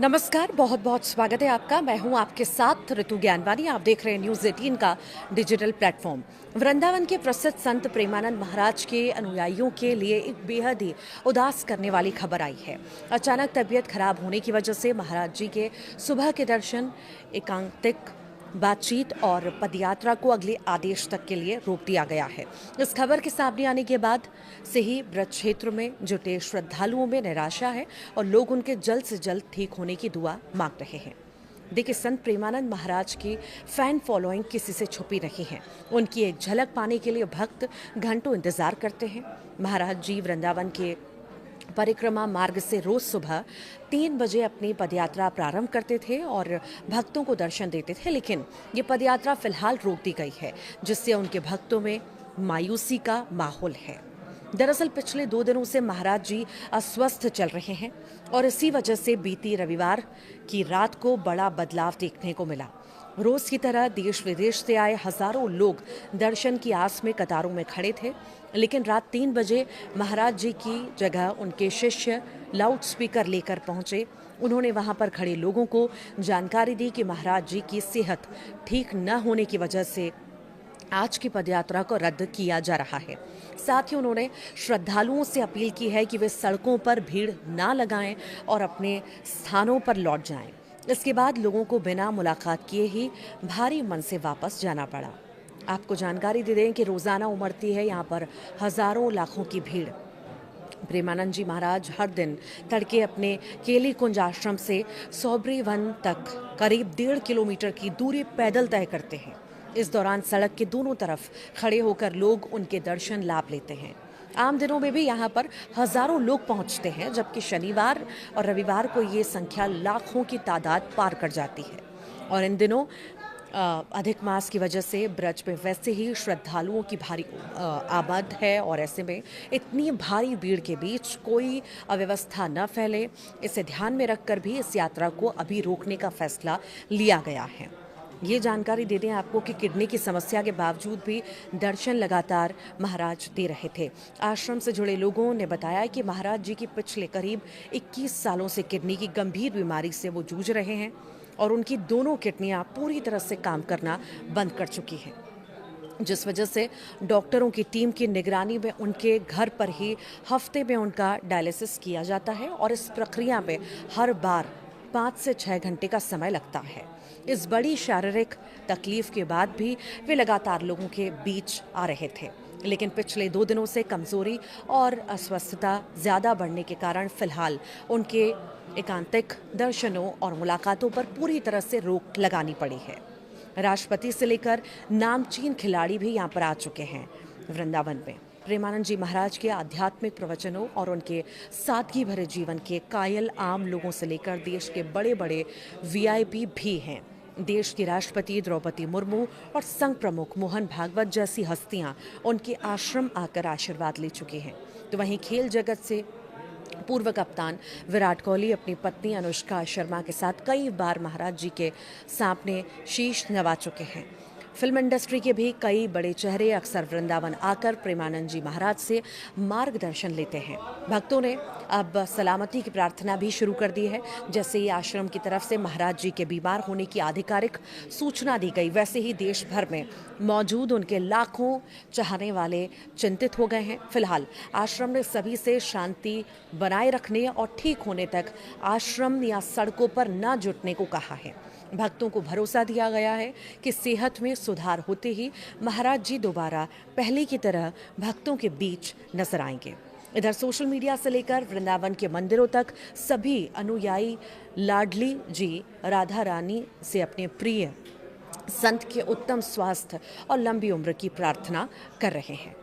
नमस्कार, बहुत बहुत स्वागत है आपका। मैं हूं आपके साथ ऋतु ज्ञानवानी। आप देख रहे हैं न्यूज़ 18 का डिजिटल प्लेटफॉर्म। वृंदावन के प्रसिद्ध संत प्रेमानंद महाराज के अनुयायियों के लिए एक बेहद ही उदास करने वाली खबर आई है। अचानक तबीयत खराब होने की वजह से महाराज जी के सुबह के दर्शन, एकांतिक बातचीत और पदयात्रा को अगले आदेश तक के लिए रोक दिया गया है। इस खबर के सामने आने के बाद से ही ब्रज क्षेत्र में जुटे श्रद्धालुओं में निराशा है और लोग उनके जल्द से जल्द ठीक होने की दुआ मांग रहे हैं। देखिए, संत प्रेमानंद महाराज की फैन फॉलोइंग किसी से छुपी नहीं है। उनकी एक झलक पाने के लिए भक्त घंटों इंतजार करते हैं। महाराज जी वृंदावन के परिक्रमा मार्ग से रोज सुबह 3 बजे अपनी पदयात्रा प्रारंभ करते थे और भक्तों को दर्शन देते थे, लेकिन ये पदयात्रा फिलहाल रोक दी गई है, जिससे उनके भक्तों में मायूसी का माहौल है। दरअसल पिछले 2 दिनों से महाराज जी अस्वस्थ चल रहे हैं और इसी वजह से बीती रविवार की रात को बड़ा बदलाव देखने को मिला। रोज की तरह देश विदेश से आए हजारों लोग दर्शन की आस में कतारों में खड़े थे, लेकिन रात 3 बजे महाराज जी की जगह उनके शिष्य लाउड स्पीकर लेकर पहुंचे। उन्होंने वहां पर खड़े लोगों को जानकारी दी कि महाराज जी की सेहत ठीक न होने की वजह से आज की पदयात्रा को रद्द किया जा रहा है। साथ ही उन्होंने श्रद्धालुओं से अपील की है कि वे सड़कों पर भीड़ ना लगाएं और अपने स्थानों पर लौट जाएं। इसके बाद लोगों को बिना मुलाकात किए ही भारी मन से वापस जाना पड़ा। आपको जानकारी दे दें कि रोजाना उमड़ती है यहाँ पर हजारों लाखों की भीड़। प्रेमानंद जी महाराज हर दिन तड़के अपने केली कुंज आश्रम से सौबरी वन तक करीब 1.5 किलोमीटर की दूरी पैदल तय करते हैं। इस दौरान सड़क के दोनों तरफ खड़े होकर लोग उनके दर्शन लाभ लेते हैं। आम दिनों में भी यहाँ पर हजारों लोग पहुँचते हैं, जबकि शनिवार और रविवार को ये संख्या लाखों की तादाद पार कर जाती है। और इन दिनों अधिक मास की वजह से ब्रज में वैसे ही श्रद्धालुओं की भारी आमद है और ऐसे में इतनी भारी भीड़ के बीच कोई अव्यवस्था न फैले, इसे ध्यान में रखकर भी इस यात्रा को अभी रोकने का फैसला लिया गया है। ये जानकारी दे दें आपको कि किडनी की समस्या के बावजूद भी दर्शन लगातार महाराज दे रहे थे। आश्रम से जुड़े लोगों ने बताया कि महाराज जी की पिछले करीब 21 सालों से किडनी की गंभीर बीमारी से वो जूझ रहे हैं और उनकी दोनों किडनियां पूरी तरह से काम करना बंद कर चुकी हैं, जिस वजह से डॉक्टरों की टीम की निगरानी में उनके घर पर ही हफ्ते में उनका डायलिसिस किया जाता है और इस प्रक्रिया में हर बार 5 से 6 घंटे का समय लगता है। इस बड़ी शारीरिक तकलीफ के बाद भी वे लगातार लोगों के बीच आ रहे थे, लेकिन पिछले 2 दिनों से कमजोरी और अस्वस्थता ज्यादा बढ़ने के कारण फिलहाल उनके एकांतिक दर्शनों और मुलाकातों पर पूरी तरह से रोक लगानी पड़ी है। राष्ट्रपति से लेकर नामचीन खिलाड़ी भी यहाँ पर आ चुके हैं वृंदावन में। प्रेमानंद जी महाराज के आध्यात्मिक प्रवचनों और उनके सादगी भरे जीवन के कायल आम लोगों से लेकर देश के बड़े बड़े वीआईपी भी हैं। देश की राष्ट्रपति द्रौपदी मुर्मू और संघ प्रमुख मोहन भागवत जैसी हस्तियां उनके आश्रम आकर आशीर्वाद ले चुकी हैं। तो वहीं खेल जगत से पूर्व कप्तान विराट कोहली अपनी पत्नी अनुष्का शर्मा के साथ कई बार महाराज जी के सामने शीश नवा चुके हैं। फिल्म इंडस्ट्री के भी कई बड़े चेहरे अक्सर वृंदावन आकर प्रेमानंद जी महाराज से मार्गदर्शन लेते हैं। भक्तों ने अब सलामती की प्रार्थना भी शुरू कर दी है। जैसे ही आश्रम की तरफ से महाराज जी के बीमार होने की आधिकारिक सूचना दी गई, वैसे ही देश भर में मौजूद उनके लाखों चाहने वाले चिंतित हो गए हैं। फिलहाल आश्रम ने सभी से शांति बनाए रखने और ठीक होने तक आश्रम या सड़कों पर न जुटने को कहा है। भक्तों को भरोसा दिया गया है कि सेहत में सुधार होते ही महाराज जी दोबारा पहले की तरह भक्तों के बीच नजर आएंगे। इधर सोशल मीडिया से लेकर वृंदावन के मंदिरों तक सभी अनुयायी लाडली जी राधा रानी से अपने प्रिय संत के उत्तम स्वास्थ्य और लंबी उम्र की प्रार्थना कर रहे हैं।